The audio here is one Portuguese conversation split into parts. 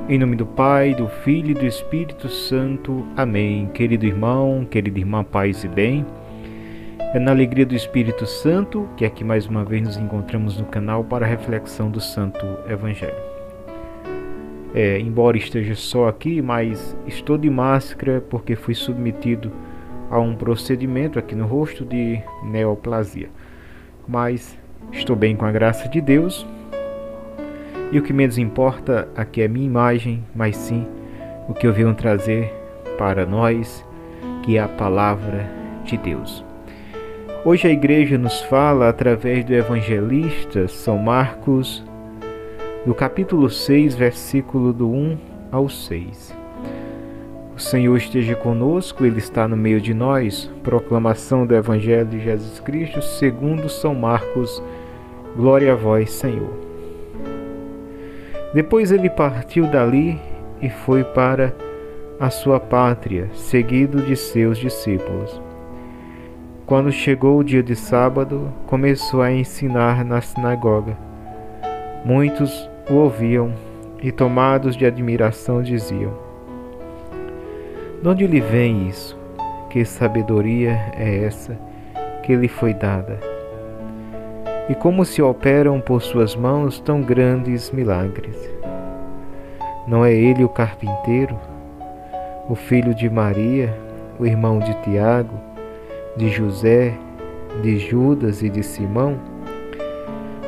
Em nome do Pai, do Filho e do Espírito Santo. Amém. Querido irmão, querida irmã, paz e bem. É na alegria do Espírito Santo que aqui mais uma vez nos encontramos no canal para a reflexão do Santo Evangelho. Embora esteja só aqui, mas estou de máscara porque fui submetido a um procedimento aqui no rosto de neoplasia. Mas estou bem com a graça de Deus. E o que menos importa aqui é a minha imagem, mas sim o que eu venho trazer para nós, que é a palavra de Deus. Hoje a igreja nos fala através do evangelista São Marcos, do capítulo 6, versículo do 1 ao 6. O Senhor esteja conosco, Ele está no meio de nós. Proclamação do Evangelho de Jesus Cristo segundo São Marcos. Glória a vós, Senhor. Depois ele partiu dali e foi para a sua pátria, seguido de seus discípulos. Quando chegou o dia de sábado, começou a ensinar na sinagoga. Muitos o ouviam e, tomados de admiração, diziam: de onde lhe vem isso? Que sabedoria é essa que lhe foi dada? E como se operam por suas mãos tão grandes milagres? Não é ele o carpinteiro, o filho de Maria, o irmão de Tiago, de José, de Judas e de Simão?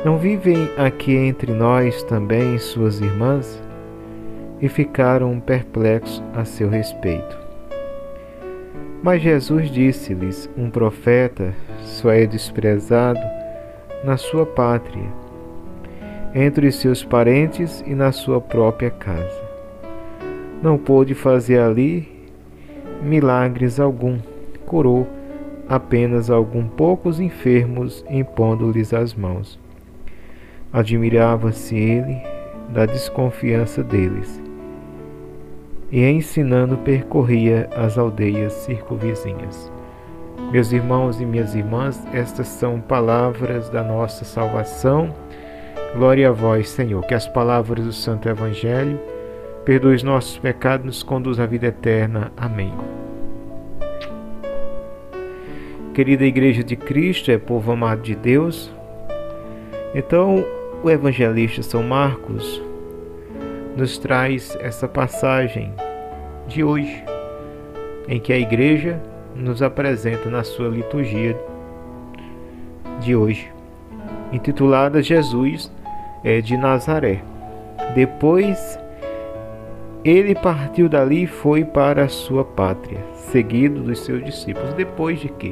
Não vivem aqui entre nós também suas irmãs? E ficaram perplexos a seu respeito. Mas Jesus disse-lhes: um profeta só é desprezado na sua pátria, entre os seus parentes e na sua própria casa. Não pôde fazer ali milagres algum, curou apenas alguns poucos enfermos, impondo-lhes as mãos. Admirava-se ele da desconfiança deles, e ensinando percorria as aldeias circunvizinhas. Meus irmãos e minhas irmãs, estas são palavras da nossa salvação. Glória a vós, Senhor. Que as palavras do Santo Evangelho perdoem os nossos pecados e nos conduz à vida eterna. Amém. Querida Igreja de Cristo, povo amado de Deus, então o evangelista São Marcos nos traz essa passagem de hoje, em que a Igreja nos apresenta na sua liturgia de hoje, intitulada Jesus de Nazaré. Depois ele partiu dali e foi para a sua pátria, seguido dos seus discípulos. Depois de quê?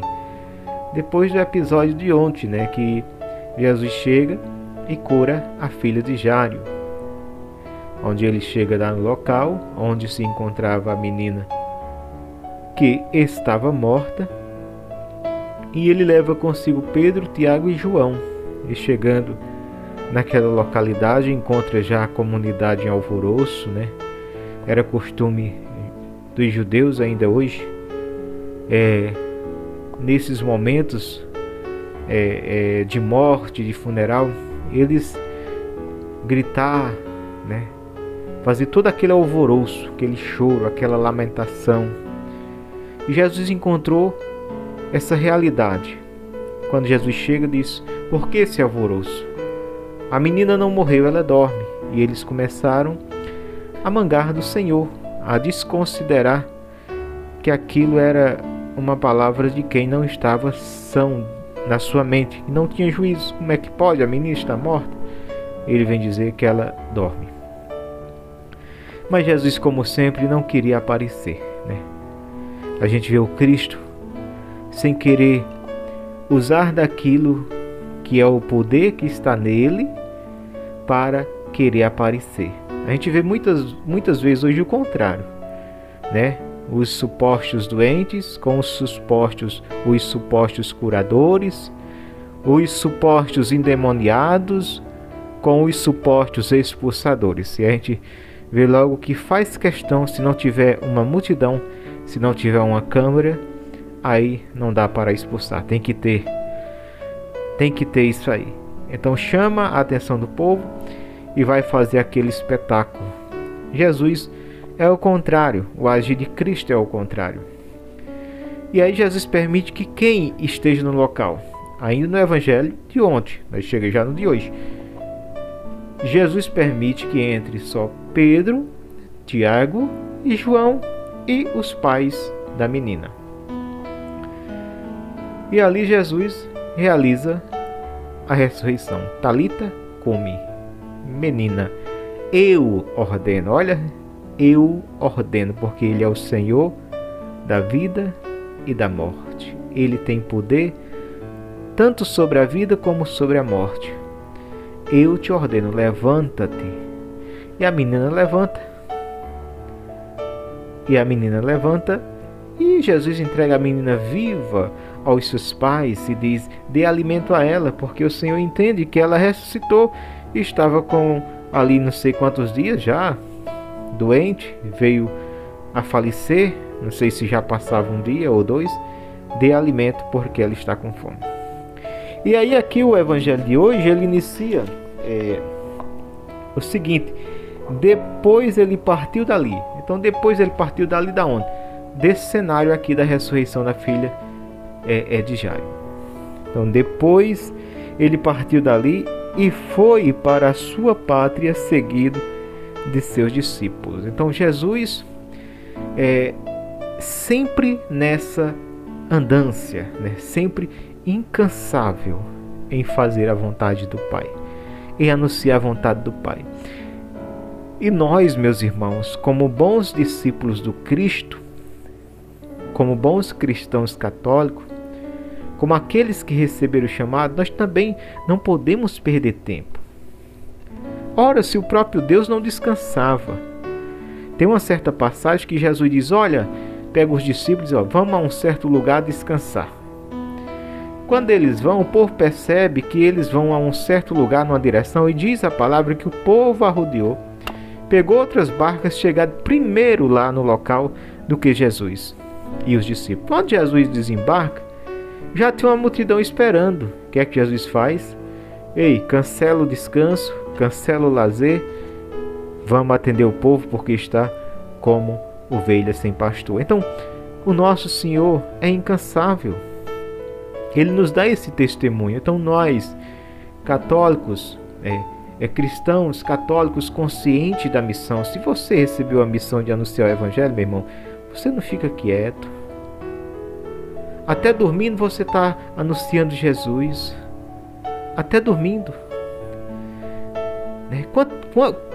Depois do episódio de ontem, que Jesus chega e cura a filha de Jairo, onde ele chega lá no local onde se encontrava a menina que estava morta, e ele leva consigo Pedro, Tiago e João. E chegando naquela localidade, encontra já a comunidade em alvoroço, Era costume dos judeus ainda hoje, nesses momentos de morte, de funeral, eles gritar, fazer todo aquele alvoroço, aquele choro, aquela lamentação. E Jesus encontrou essa realidade. Quando Jesus chega, diz: por que esse alvoroço? A menina não morreu, ela dorme. E eles começaram a mangar do Senhor, a desconsiderar que aquilo era uma palavra de quem não estava são na sua mente, que não tinha juízo. Como é que pode? A menina está morta. Ele vem dizer que ela dorme. Mas Jesus, como sempre, não queria aparecer, A gente vê o Cristo sem querer usar daquilo que é o poder que está nele para querer aparecer. A gente vê muitas vezes hoje o contrário, Os supostos doentes com os supostos curadores, os supostos endemoniados com os supostos expulsadores. E a gente vê logo que faz questão, se não tiver uma multidão, se não tiver uma câmara, aí não dá para expulsar, tem que ter isso aí. Então chama a atenção do povo e vai fazer aquele espetáculo. Jesus é o contrário, o agir de Cristo é o contrário. E aí Jesus permite que quem esteja no local, ainda no evangelho de ontem, mas chega já no de hoje, Jesus permite que entre só Pedro, Tiago e João e os pais da menina. E ali Jesus realiza a ressurreição. Talita cumi, menina, eu ordeno. Olha, eu ordeno, porque Ele é o Senhor da vida e da morte. Ele tem poder tanto sobre a vida como sobre a morte. Eu te ordeno, levanta-te. E a menina levanta. E Jesus entrega a menina viva aos seus pais e diz: dê alimento a ela, porque o Senhor entende que ela ressuscitou e estava com ali não sei quantos dias já doente, veio a falecer, não sei se já passava um dia ou dois. Dê alimento porque ela está com fome. E aí aqui o evangelho de hoje ele inicia o seguinte: depois ele partiu dali. Então depois ele partiu dali da onde? Desse cenário aqui da ressurreição da filha de Jairo. Então depois ele partiu dali e foi para a sua pátria seguido de seus discípulos. Então Jesus sempre nessa andância, né? Sempre incansável em fazer a vontade do Pai, em anunciar a vontade do Pai. E nós, meus irmãos, como bons discípulos do Cristo, como bons cristãos católicos, como aqueles que receberam o chamado, nós também não podemos perder tempo. Ora, se o próprio Deus não descansava. Tem uma certa passagem que Jesus diz: olha, pega os discípulos e diz: vamos a um certo lugar descansar. Quando eles vão, o povo percebe que eles vão a um certo lugar numa direção, e diz a palavra que o povo arrodeou, pegou outras barcas, chegaram primeiro lá no local do que Jesus e os discípulos. Quando Jesus desembarca, já tem uma multidão esperando. O que é que Jesus faz? Ei, cancela o descanso, cancela o lazer, vamos atender o povo porque está como ovelha sem pastor. Então, o nosso Senhor é incansável. Ele nos dá esse testemunho. Então nós, católicos, cristãos católicos conscientes da missão, se você recebeu a missão de anunciar o Evangelho, meu irmão, você não fica quieto. Até dormindo você está anunciando Jesus. Até dormindo.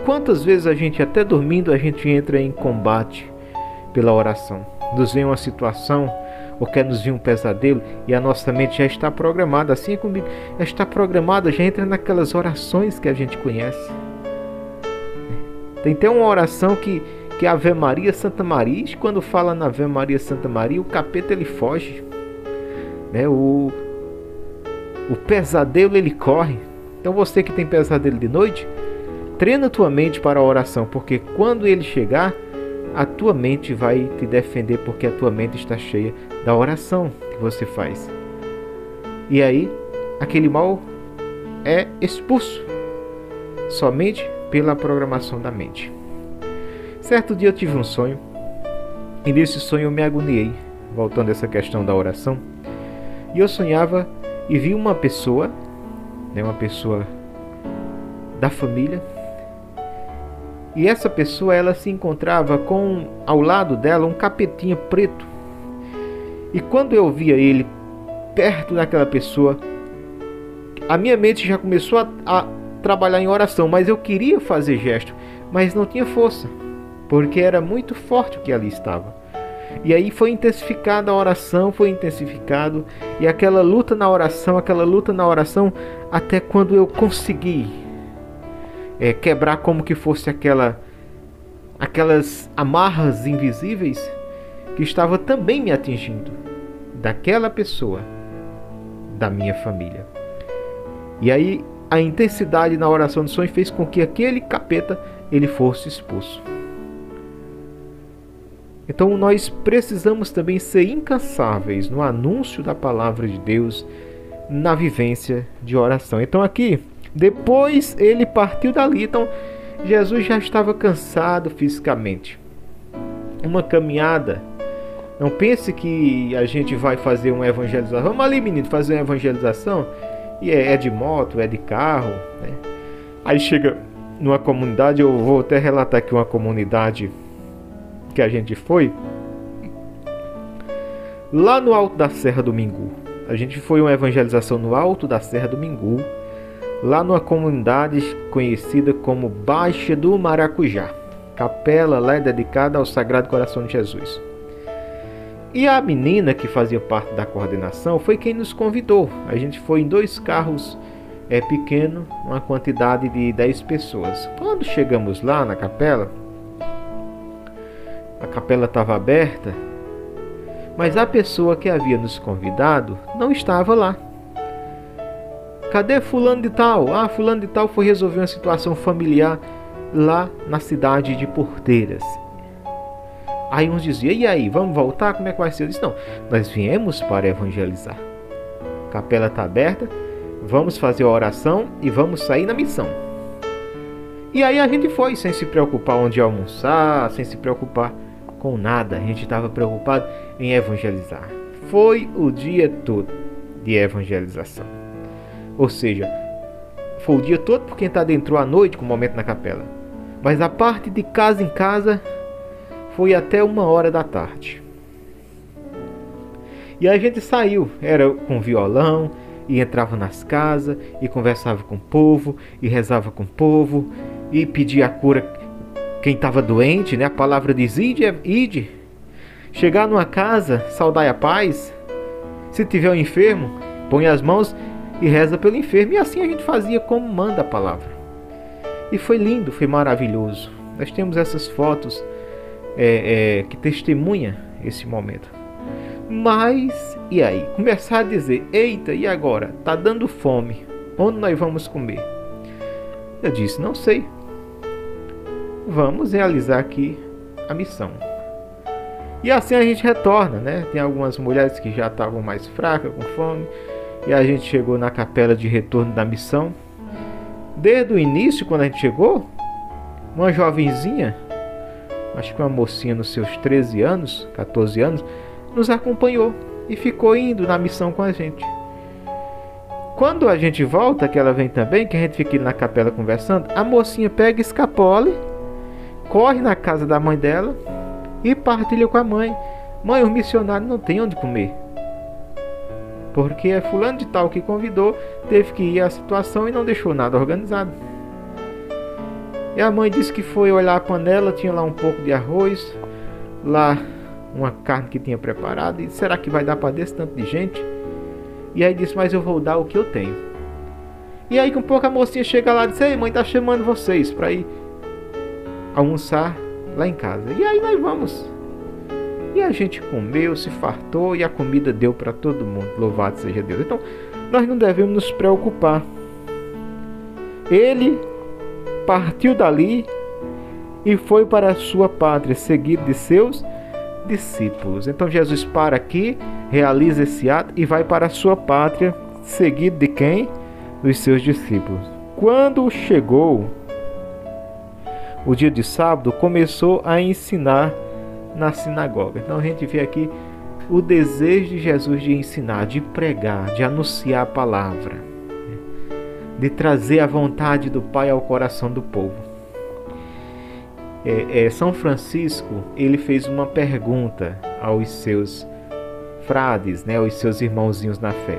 Quantas vezes a gente, até dormindo, a gente entra em combate pela oração. Nos vem uma situação, ou quer nos vir um pesadelo, e a nossa mente já está programada. Assim é comigo, já está programada, já entra naquelas orações que a gente conhece. Tem até uma oração que é Ave Maria, Santa Maria, e quando fala na Ave Maria, Santa Maria, o capeta ele foge, o pesadelo ele corre. Então você que tem pesadelo de noite, treina tua mente para a oração, porque quando ele chegar, a tua mente vai te defender, porque a tua mente está cheia da oração que você faz. E aí, aquele mal é expulso somente pela programação da mente. Certo dia eu tive um sonho, e nesse sonho eu me agoniei, voltando a essa questão da oração. E eu sonhava e vi uma pessoa da família. E essa pessoa, ela se encontrava com, ao lado dela, um capetinha preto. E quando eu via ele perto daquela pessoa, a minha mente já começou a trabalhar em oração. Mas eu queria fazer gesto, mas não tinha força, porque era muito forte o que ali estava. E aí foi intensificada a oração, e aquela luta na oração, até quando eu consegui quebrar como que fosse aquelas amarras invisíveis que estava também me atingindo, daquela pessoa, da minha família. E aí a intensidade na oração do sonho fez com que aquele capeta ele fosse expulso. Então nós precisamos também ser incansáveis no anúncio da palavra de Deus, na vivência de oração. Então aqui, depois ele partiu dali. Então Jesus já estava cansado fisicamente. Uma caminhada. Não pense que a gente vai fazer uma evangelização. Vamos ali, menino, fazer uma evangelização. E é de moto, é de carro, né? Aí chega numa comunidade, eu vou até relatar aqui uma comunidade que a gente foi. Lá no alto da Serra do Mingu. A gente foi uma evangelização no alto da Serra do Mingu. Lá numa comunidade conhecida como Baixa do Maracujá. Capela lá é dedicada ao Sagrado Coração de Jesus. E a menina que fazia parte da coordenação foi quem nos convidou. A gente foi em 2 carros pequenos, uma quantidade de 10 pessoas. Quando chegamos lá na capela, a capela estava aberta, mas a pessoa que havia nos convidado não estava lá. Cadê fulano de tal? Ah, fulano de tal foi resolver uma situação familiar lá na cidade de Porteiras. Aí uns diziam, e aí, vamos voltar? Como é que vai ser? Eu disse, não, nós viemos para evangelizar. A capela está aberta, vamos fazer a oração e vamos sair na missão. E aí a gente foi, sem se preocupar onde almoçar, sem se preocupar com nada. A gente estava preocupado em evangelizar. Foi o dia todo de evangelização. Ou seja, foi o dia todo porque a gente entrou à noite com o momento na capela. Mas a parte de casa em casa foi até 1h da tarde. E a gente saiu, era com violão, e entrava nas casas, e conversava com o povo, e rezava com o povo, e pedia a cura quem estava doente, né? A palavra diz, ide. Chegar numa casa, saudai a paz. Se tiver um enfermo, põe as mãos e reza pelo enfermo. E assim a gente fazia como manda a palavra. E foi lindo, foi maravilhoso. Nós temos essas fotos que testemunha esse momento. Mas, e aí? Começar a dizer, eita, e agora? Tá dando fome. Onde nós vamos comer? Eu disse, não sei. Vamos realizar aqui a missão. E assim a gente retorna, né? Tem algumas mulheres que já estavam mais fracas, com fome. E a gente chegou na capela de retorno da missão. Desde o início, quando a gente chegou, uma jovenzinha, acho que uma mocinha nos seus 13 anos, 14 anos, nos acompanhou e ficou indo na missão com a gente. Quando a gente volta, que ela vem também, que a gente fica na capela conversando, a mocinha pega escapole, corre na casa da mãe dela e partilha com a mãe. Mãe, os missionários não tem onde comer. Porque é fulano de tal que convidou, teve que ir à situação e não deixou nada organizado. E a mãe disse que foi olhar a panela, tinha lá um pouco de arroz, lá uma carne que tinha preparado, e será que vai dar para desse tanto de gente? E aí disse, mas eu vou dar o que eu tenho. E aí com pouco a mocinha chega lá e diz, ei, mãe tá chamando vocês para ir almoçar lá em casa. E aí nós vamos. E a gente comeu, se fartou e a comida deu para todo mundo. Louvado seja Deus. Então nós não devemos nos preocupar. Ele partiu dali e foi para a sua pátria, seguido de seus discípulos. Então Jesus para aqui, realiza esse ato e vai para a sua pátria, seguido de quem? Dos seus discípulos. Quando chegou o dia de sábado, começou a ensinar na sinagoga. Então a gente vê aqui o desejo de Jesus de ensinar, de pregar, de anunciar a palavra, de trazer a vontade do Pai ao coração do povo. São Francisco, ele fez uma pergunta aos seus frades, né, aos seus irmãozinhos na fé.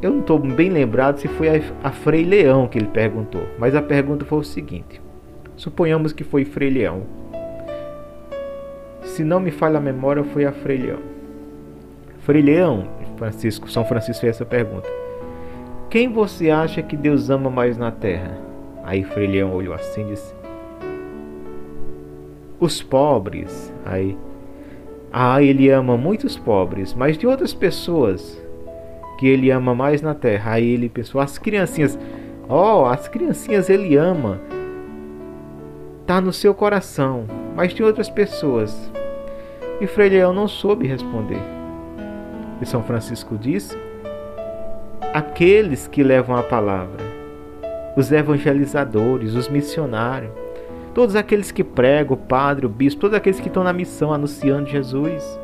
Eu não estou bem lembrado se foi a Frei Leão que ele perguntou, mas a pergunta foi o seguinte: suponhamos que foi Frei Leão. Se não me falha a memória, foi a Frei Leão. Frei Leão, São Francisco fez essa pergunta: quem você acha que Deus ama mais na terra? Aí Frei Leão olhou assim e disse: os pobres. Aí, ele ama muitos pobres, mas de outras pessoas que ele ama mais na terra. Aí ele pensou: as criancinhas. As criancinhas ele ama. Tá no seu coração. mas tinha outras pessoas. E Frei Leão não soube responder. E São Francisco disse: aqueles que levam a palavra, os evangelizadores, os missionários, todos aqueles que pregam, o padre, o bispo, todos aqueles que estão na missão anunciando Jesus.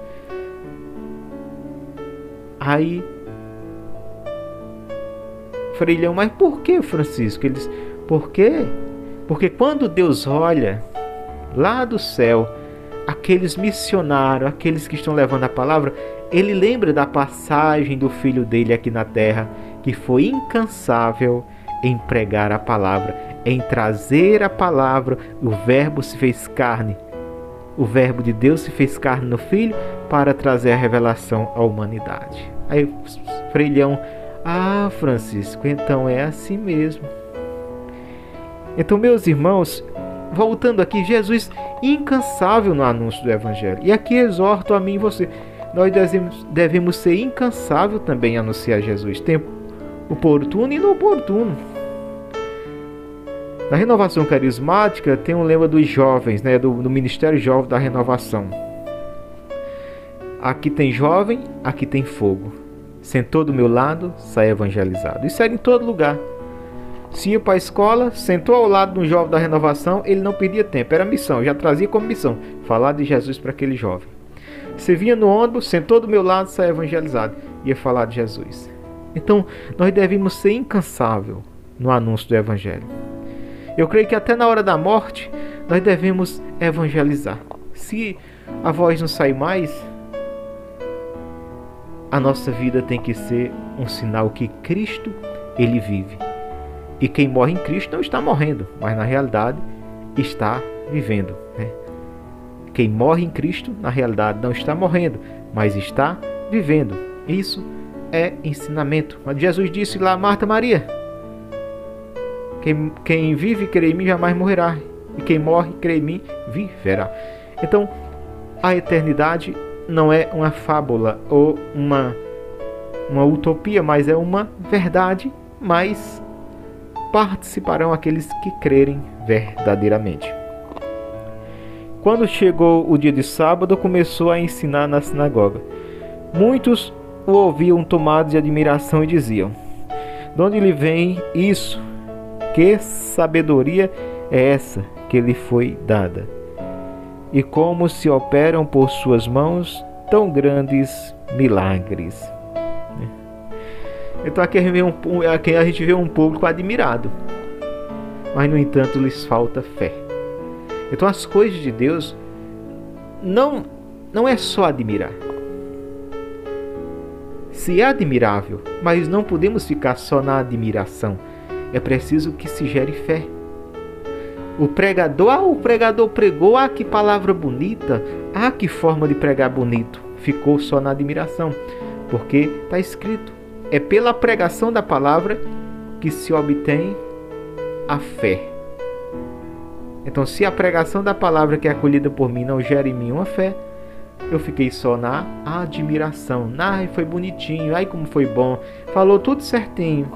Aí Frei Leão: mas por que, Francisco? Eles: por quê? Porque quando Deus olha lá do céu aqueles missionários, aqueles que estão levando a palavra, Ele lembra da passagem do filho dele aqui na terra, que foi incansável em pregar a palavra, em trazer a palavra. O verbo se fez carne, o verbo de Deus se fez carne no filho para trazer a revelação à humanidade. Aí Frei Leão: ah, Francisco, então é assim mesmo. Então, meus irmãos, voltando aqui, Jesus incansável no anúncio do Evangelho. E aqui exorto a mim e você: nós devemos ser incansável também em anunciar Jesus, tempo oportuno e inoportuno. Na renovação carismática tem um lema dos jovens, né, do Ministério Jovem da Renovação: aqui tem jovem, aqui tem fogo. Sentou do meu lado, sai evangelizado. Isso era em todo lugar. Se ia para a escola, sentou ao lado de um jovem da renovação, ele não perdia tempo, era missão, já trazia como missão falar de Jesus para aquele jovem. Você vinha no ônibus, sentou do meu lado, sai evangelizado, ia falar de Jesus. Então, nós devemos ser incansável no anúncio do Evangelho. Eu creio que até na hora da morte, nós devemos evangelizar. Se a voz não sair mais, a nossa vida tem que ser um sinal que Cristo, Ele vive. E quem morre em Cristo não está morrendo, mas na realidade está vivendo, né? Quem morre em Cristo, na realidade não está morrendo, mas está vivendo. Isso é ensinamento. Mas Jesus disse lá: Marta, Maria, quem vive e crê em mim jamais morrerá, e quem morre e crê em mim viverá. Então, a eternidade não é uma fábula ou uma utopia, mas é uma verdade, mas participarão aqueles que crerem verdadeiramente. Quando chegou o dia de sábado, começou a ensinar na sinagoga. Muitos o ouviam tomados de admiração e diziam: de onde lhe vem isso? Que sabedoria é essa que lhe foi dada? E como se operam por suas mãos tão grandes milagres? Então aqui a gente vê um público admirado, mas no entanto lhes falta fé. Então as coisas de Deus não é só admirar. Se é admirável, mas não podemos ficar só na admiração. É preciso que se gere fé. O pregador pregou, que palavra bonita, que forma de pregar bonito. Ficou só na admiração, porque está escrito: é pela pregação da palavra que se obtém a fé. Então, se a pregação da palavra que é acolhida por mim não gera em mim uma fé, eu fiquei só na admiração. Ai, foi bonitinho, ai como foi bom, falou tudo certinho.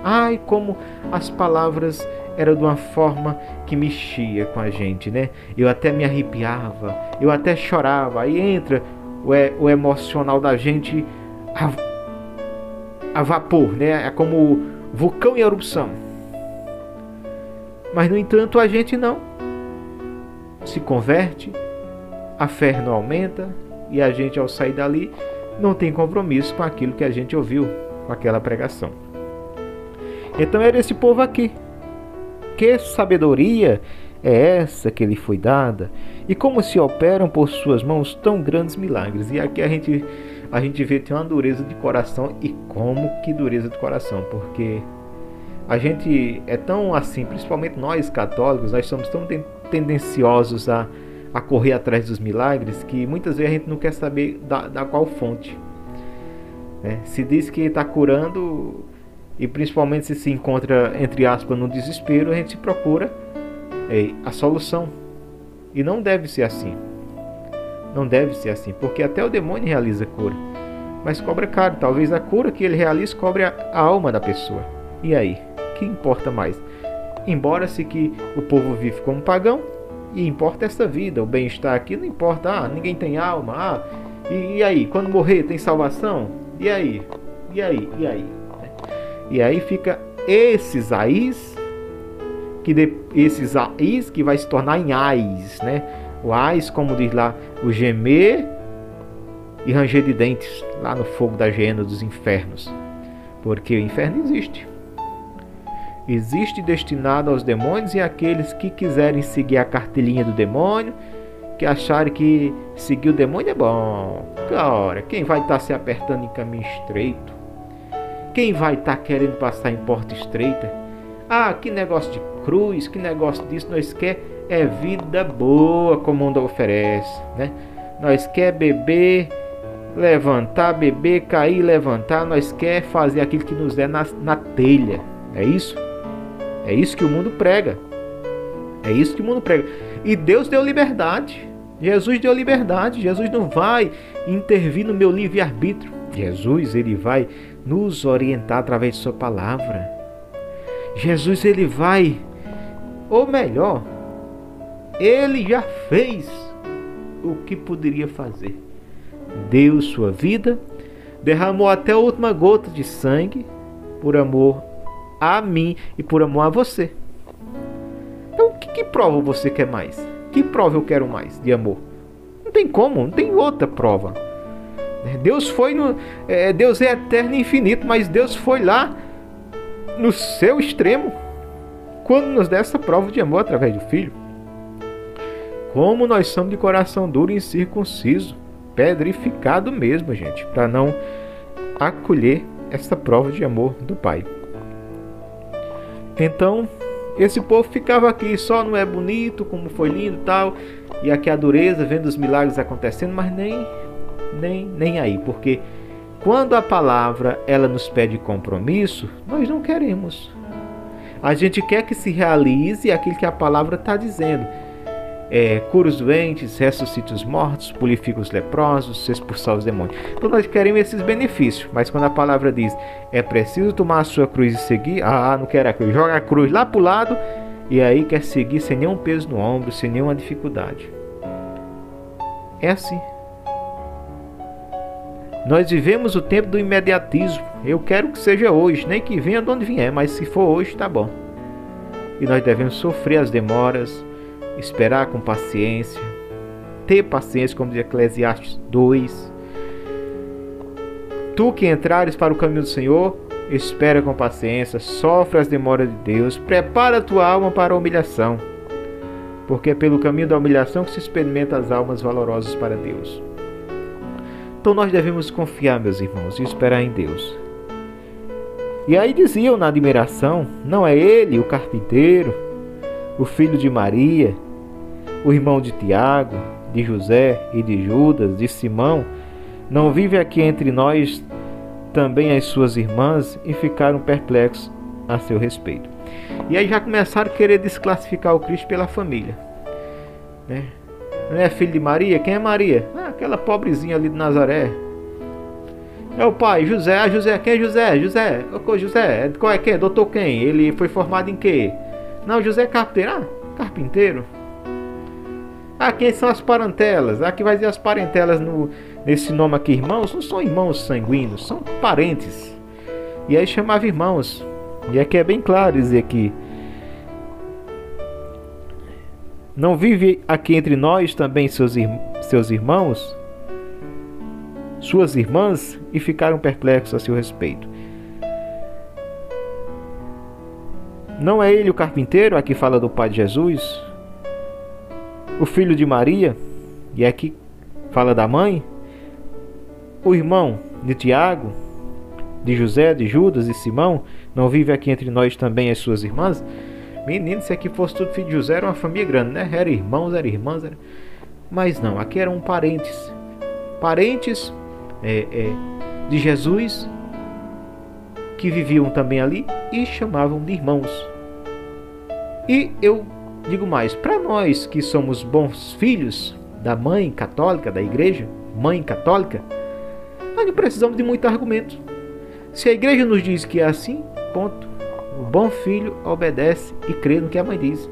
Ai, como as palavras eram de uma forma que mexia com a gente, né? Eu até me arrepiava, eu até chorava. Aí entra o emocional da gente a vapor, né? É como vulcão em erupção. Mas, no entanto, a gente não se converte, a fé não aumenta e a gente, ao sair dali, não tem compromisso com aquilo que a gente ouviu, com aquela pregação. Então era esse povo aqui. Que sabedoria é essa que lhe foi dada? E como se operam por suas mãos tão grandes milagres? E aqui a gente vê tem uma dureza de coração. E como que dureza de coração? Porque a gente é tão assim, principalmente nós católicos, nós somos tão tendenciosos a correr atrás dos milagres, que muitas vezes a gente não quer saber da qual fonte. Se diz que está curando, e principalmente se encontra, entre aspas, no desespero, a gente procura a solução. E não deve ser assim. Não deve ser assim, porque até o demônio realiza cura, mas cobra caro. Talvez a cura que ele realiza cobre a alma da pessoa. E aí? O que importa mais? Embora-se que o povo vive como pagão, E importa essa vida, o bem-estar aqui não importa. Ninguém tem alma. E aí, quando morrer tem salvação? E aí? E aí? E aí? E aí fica esses ais que vai se tornar em ais, né? O ais, como diz lá, o gemer e ranger de dentes lá no fogo da hiena dos infernos. Porque o inferno existe. Existe destinado aos demônios e àqueles que quiserem seguir a cartelinha do demônio, que acharem que seguir o demônio é bom. Cara, quem vai estar se apertando em caminho estreito? Quem vai estar querendo passar em porta estreita? Que negócio de cruz, que negócio disso. Nós quer é vida boa como o mundo oferece, né? Nós quer beber, levantar, beber, cair, levantar. Nós quer fazer aquilo que nos der na telha. É isso? É isso que o mundo prega. É isso que o mundo prega. E Deus deu liberdade. Jesus deu liberdade. Jesus não vai intervir no meu livre-arbítrio. Jesus, ele vai nos orientar através de sua palavra. Jesus, ele vai, ou melhor, ele já fez o que poderia fazer. Deu sua vida, derramou até a última gota de sangue por amor a mim e por amor a você. Então, que prova você quer mais? Que prova eu quero mais de amor? Não tem como, não tem outra prova. Deus Deus é eterno e infinito, mas Deus foi lá no seu extremo quando nos dá essa prova de amor através do Filho. Como nós somos de coração duro e incircunciso, pedrificado mesmo, gente, para não acolher essa prova de amor do Pai. Então, esse povo ficava aqui, só não é bonito, como foi lindo e tal, e aqui a dureza, vendo os milagres acontecendo, mas nem aí, porque quando a palavra ela nos pede compromisso, nós não queremos. A gente quer que se realize aquilo que a palavra está dizendo. Cura os doentes, ressuscita os mortos, purifica os leprosos, expulsar os demônios. Então nós queremos esses benefícios, mas quando a palavra diz é preciso tomar a sua cruz e seguir, não quer a cruz, joga a cruz lá para o lado e aí quer seguir sem nenhum peso no ombro, sem nenhuma dificuldade. É assim. Nós vivemos o tempo do imediatismo. Eu quero que seja hoje, nem que venha de onde vier, mas se for hoje, tá bom. E nós devemos sofrer as demoras, esperar com paciência, ter paciência, como diz Eclesiastes 2. Tu que entrares para o caminho do Senhor, espera com paciência, sofre as demoras de Deus, prepara a tua alma para a humilhação, porque é pelo caminho da humilhação que se experimenta as almas valorosas para Deus. Então nós devemos confiar, meus irmãos, e esperar em Deus. E aí diziam na admiração, não é ele, o carpinteiro, o filho de Maria, o irmão de Tiago, de José e de Judas, de Simão, não vive aqui entre nós também as suas irmãs? E ficaram perplexos a seu respeito. E aí já começaram a querer desclassificar o Cristo pela família, né? Não é filho de Maria? Quem é Maria? Aquela pobrezinha ali de Nazaré. É o pai, José. José, quem é José? José, qual é quem? Doutor quem? Ele foi formado em quê? Não, José é carpinteiro. Carpinteiro. Quem são as parentelas? Aqui vai dizer as parentelas nesse nome aqui, irmãos. Não são irmãos sanguíneos, são parentes. E aí chamava irmãos. E aqui é bem claro dizer que não vive aqui entre nós também seus irmãos, suas irmãs? E ficaram perplexos a seu respeito. Não é ele o carpinteiro? Aqui fala do pai de Jesus, o filho de Maria, e aqui fala da mãe, o irmão de Tiago, de José, de Judas e Simão. Não vive aqui entre nós também as suas irmãs? Menino, se aqui fosse tudo filho de José, era uma família grande, né? Era irmãos, era irmãs, mas não, aqui eram parentes de Jesus, que viviam também ali e chamavam de irmãos. E eu digo mais, para nós que somos bons filhos da mãe católica, da igreja, mãe católica, nós não precisamos de muito argumento. Se a igreja nos diz que é assim, ponto. O bom filho obedece e crê no que a mãe diz.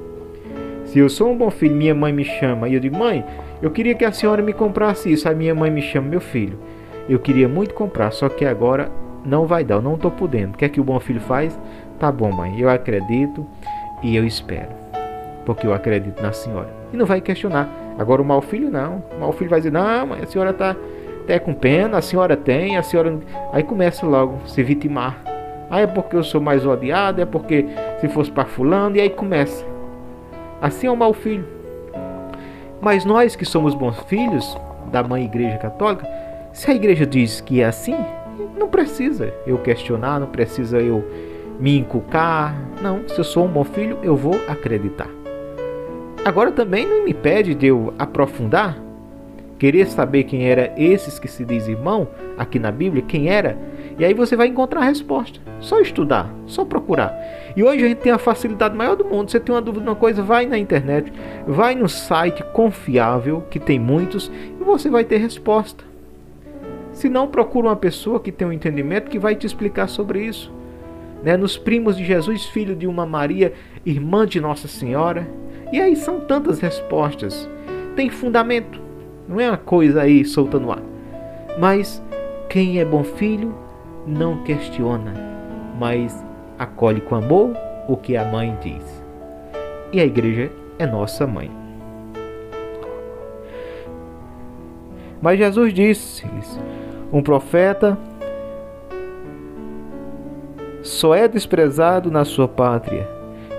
Se eu sou um bom filho, minha mãe me chama e eu digo: mãe, eu queria que a senhora me comprasse isso. Aí minha mãe me chama: meu filho, eu queria muito comprar, só que agora não vai dar, eu não estou podendo. O que é que o bom filho faz? Tá bom, mãe, eu acredito e eu espero, porque eu acredito na senhora. E não vai questionar. Agora o mau filho não. O mau filho vai dizer: não, mãe, a senhora está até com pena, a senhora tem, a senhora... Aí começa logo a se vitimar. Ah, é porque eu sou mais odiado, é porque se fosse para fulano, e aí começa. Assim é o mau filho. Mas nós que somos bons filhos da mãe igreja católica, se a igreja diz que é assim, não precisa eu questionar, não precisa eu me inculcar. Não, se eu sou um bom filho, eu vou acreditar. Agora também não me impede de eu aprofundar, querer saber quem era esses que se diz irmão aqui na Bíblia, quem era, e aí você vai encontrar a resposta. Só estudar, só procurar. E hoje a gente tem a facilidade maior do mundo. Você tem uma dúvida de uma coisa, vai na internet, vai no site confiável, que tem muitos, e você vai ter resposta. Se não, procura uma pessoa que tem um entendimento que vai te explicar sobre isso. Nos primos de Jesus, filho de uma Maria, irmã de Nossa Senhora. E aí são tantas respostas. Tem fundamento. Não é uma coisa aí solta no ar. Mas quem é bom filho não questiona, mas acolhe com amor o que a mãe diz. E a igreja é nossa mãe. Mas Jesus disse-lhes: um profeta só é desprezado na sua pátria,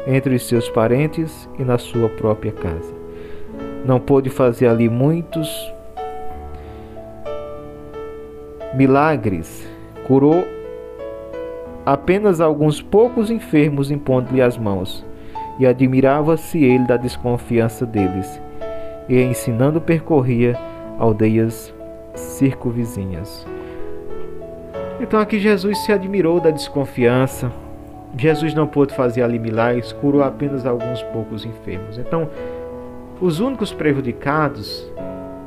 entre os seus parentes e na sua própria casa. Não pôde fazer ali muitos milagres, curou apenas alguns poucos enfermos impondo-lhe as mãos, e admirava-se ele da desconfiança deles, e ensinando percorria aldeias circunvizinhas. Então aqui Jesus se admirou da desconfiança. Jesus não pôde fazer ali milagres, curou apenas alguns poucos enfermos. Então, os únicos prejudicados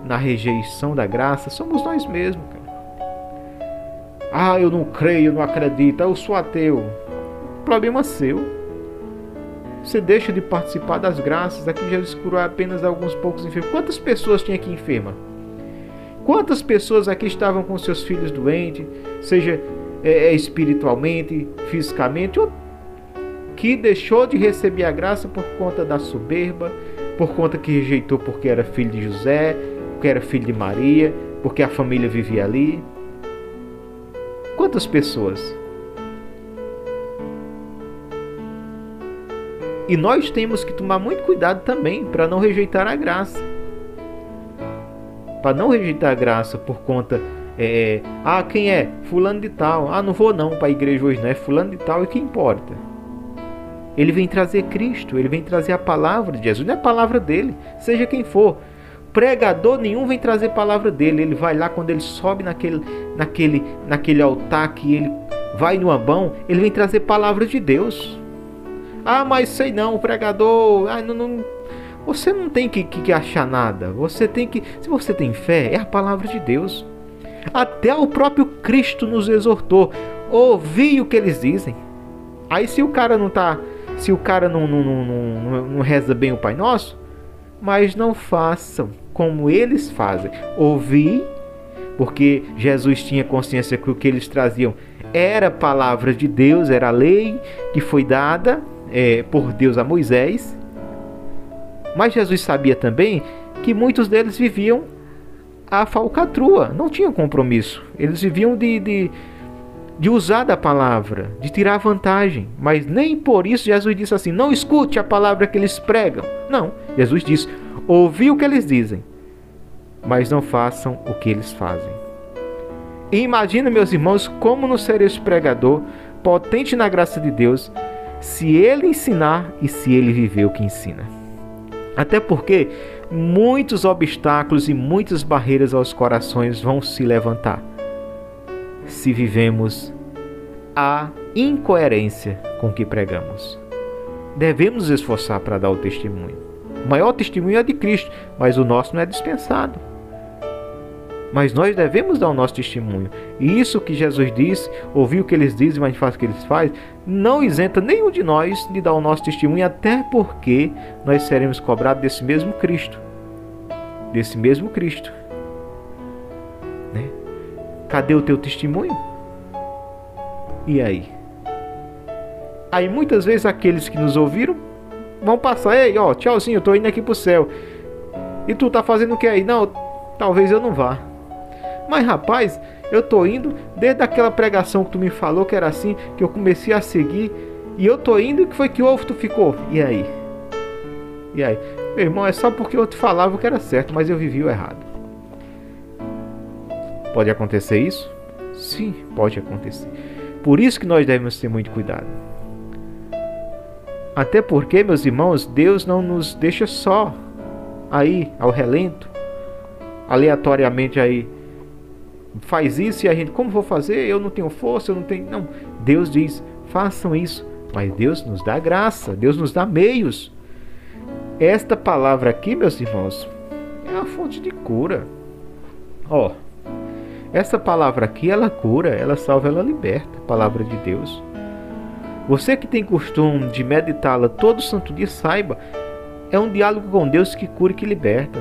na rejeição da graça somos nós mesmos, cara. Ah, eu não creio, eu não acredito, eu sou ateu. Problema seu. Você deixa de participar das graças. Aqui Jesus curou apenas alguns poucos enfermos. Quantas pessoas tinha aqui enferma? Quantas pessoas aqui estavam com seus filhos doentes, seja espiritualmente, fisicamente, ou que deixou de receber a graça por conta da soberba, por conta que rejeitou porque era filho de José, porque era filho de Maria, porque a família vivia ali? Quantas pessoas? E nós temos que tomar muito cuidado também para não rejeitar a graça. Para não rejeitar a graça por conta... quem é? Fulano de tal. Ah, não vou não para a igreja hoje, não é fulano de tal, e que importa? Ele vem trazer Cristo, ele vem trazer a palavra de Jesus, não é a palavra dele, seja quem for. Pregador nenhum vem trazer a palavra dele. Ele vai lá, quando ele sobe naquele altar, que ele vai no ambão, ele vem trazer palavra de Deus. Ah, mas sei não, o pregador... não. Você não tem que achar nada. Você tem que... Se você tem fé, é a palavra de Deus. Até o próprio Cristo nos exortou: ouvi o que eles dizem. Aí se o cara não tá... Se o cara não reza bem o Pai Nosso, mas não façam como eles fazem. Ouvi, porque Jesus tinha consciência que o que eles traziam era a palavra de Deus, era a lei que foi dada por Deus a Moisés. Mas Jesus sabia também que muitos deles viviam a falcatrua, não tinham compromisso. Eles viviam de usar da palavra, de tirar vantagem. Mas nem por isso Jesus disse assim: não escute a palavra que eles pregam. Não, Jesus disse: ouvi o que eles dizem, mas não façam o que eles fazem. E imagina, meus irmãos, como não ser esse pregador, potente na graça de Deus, se ele ensinar e se ele viver o que ensina. Até porque muitos obstáculos e muitas barreiras aos corações vão se levantar se vivemos a incoerência com que pregamos. Devemos nos esforçar para dar o testemunho. O maior testemunho é de Cristo, mas o nosso não é dispensado. Mas nós devemos dar o nosso testemunho. E isso que Jesus disse, ouvir o que eles dizem, mas faz o que eles fazem, não isenta nenhum de nós de dar o nosso testemunho, até porque nós seremos cobrados desse mesmo Cristo. Desse mesmo Cristo. Né? Cadê o teu testemunho? E aí? Aí muitas vezes aqueles que nos ouviram vão passar, ei, ó, tchauzinho, eu tô indo aqui pro céu. E tu tá fazendo o que aí? Não, talvez eu não vá. Mas rapaz, eu tô indo desde aquela pregação que tu me falou que era assim, que eu comecei a seguir, e eu tô indo, e que foi que houve, tu ficou? E aí? E aí? Meu irmão, é só porque eu te falava que era certo, mas eu vivi o errado. Pode acontecer isso? Sim, pode acontecer. Por isso que nós devemos ter muito cuidado. Até porque, meus irmãos, Deus não nos deixa só aí, ao relento, aleatoriamente aí. Faz isso e a gente, como vou fazer? Eu não tenho força, eu não tenho... Não, Deus diz, façam isso. Mas Deus nos dá graça, Deus nos dá meios. Esta palavra aqui, meus irmãos, é uma fonte de cura. Ó, essa palavra aqui, ela cura, ela salva, ela liberta. A palavra de Deus. Você que tem costume de meditá-la todo santo dia, saiba, é um diálogo com Deus que cura e que liberta.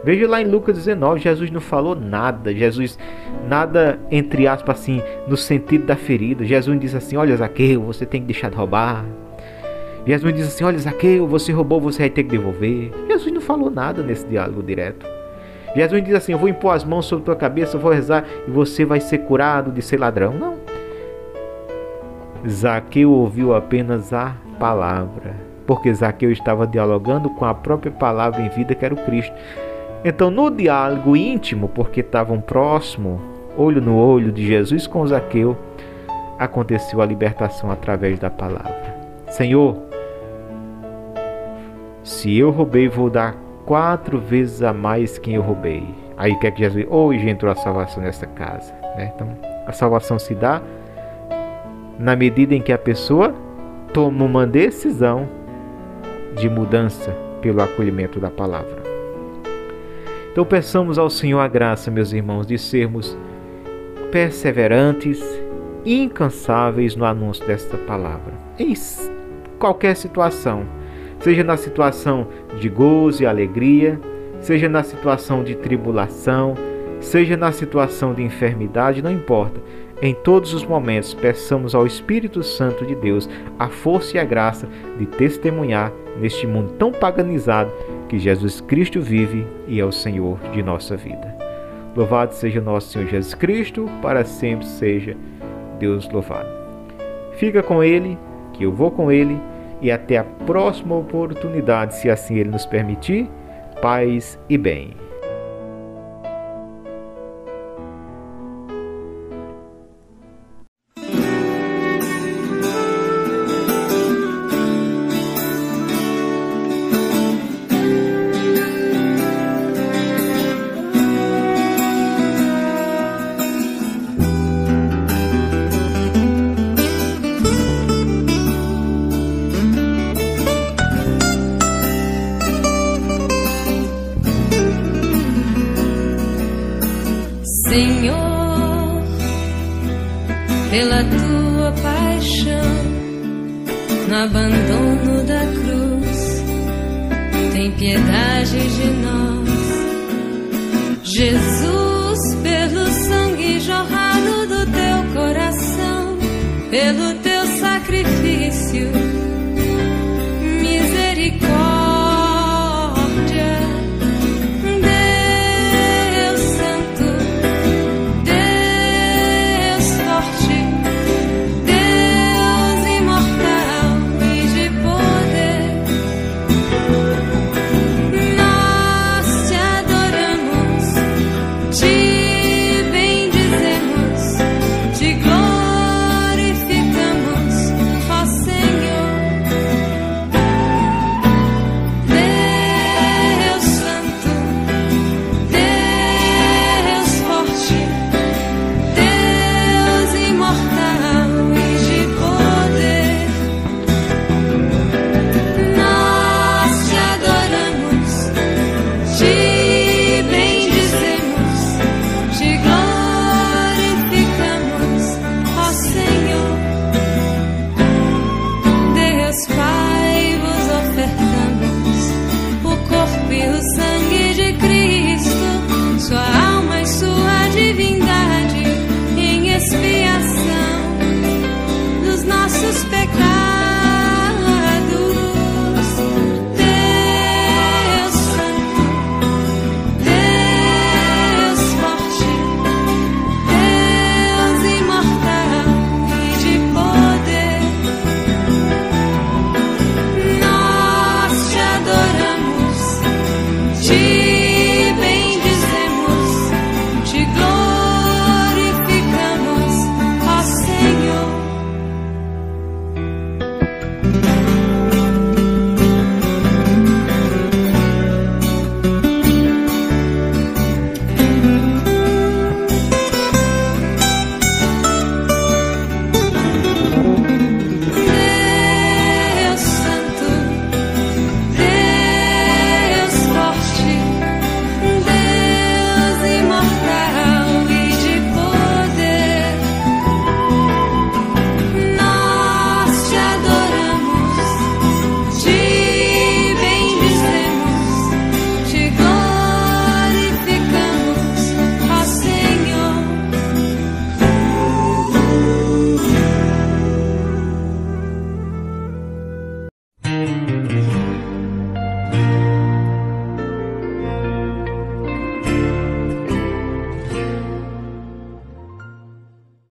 Veja lá em Lucas 19, Jesus não falou nada. Jesus, nada entre aspas assim, no sentido da ferida. Jesus diz assim, olha Zaqueu, você tem que deixar de roubar. Jesus diz assim, olha Zaqueu, você roubou, você vai ter que devolver. Jesus não falou nada nesse diálogo direto. Jesus diz assim, eu vou impor as mãos sobre tua cabeça, eu vou rezar e você vai ser curado de ser ladrão. Não. Zaqueu ouviu apenas a palavra, porque Zaqueu estava dialogando com a própria palavra em vida que era o Cristo. Então, no diálogo íntimo, porque estavam próximo, olho no olho de Jesus com Zaqueu, aconteceu a libertação através da palavra. Senhor, se eu roubei, vou dar 4 vezes a mais quem eu roubei. Aí o que é que Jesus... Hoje entrou a salvação nessa casa. Né? Então, a salvação se dá na medida em que a pessoa toma uma decisão de mudança pelo acolhimento da palavra. Então peçamos ao Senhor a graça, meus irmãos, de sermos perseverantes, incansáveis no anúncio desta palavra. Em qualquer situação, seja na situação de gozo e alegria, seja na situação de tribulação, seja na situação de enfermidade, não importa. Em todos os momentos, peçamos ao Espírito Santo de Deus a força e a graça de testemunhar neste mundo tão paganizado que Jesus Cristo vive e é o Senhor de nossa vida. Louvado seja nosso Senhor Jesus Cristo, para sempre seja Deus louvado. Fica com Ele, que eu vou com Ele, e até a próxima oportunidade, se assim Ele nos permitir. Paz e bem. Senhor, pela tua paixão, no abandono da cruz, tem piedade de nós. Jesus, pelo sangue jorrado do teu coração, pelo teu sacrifício,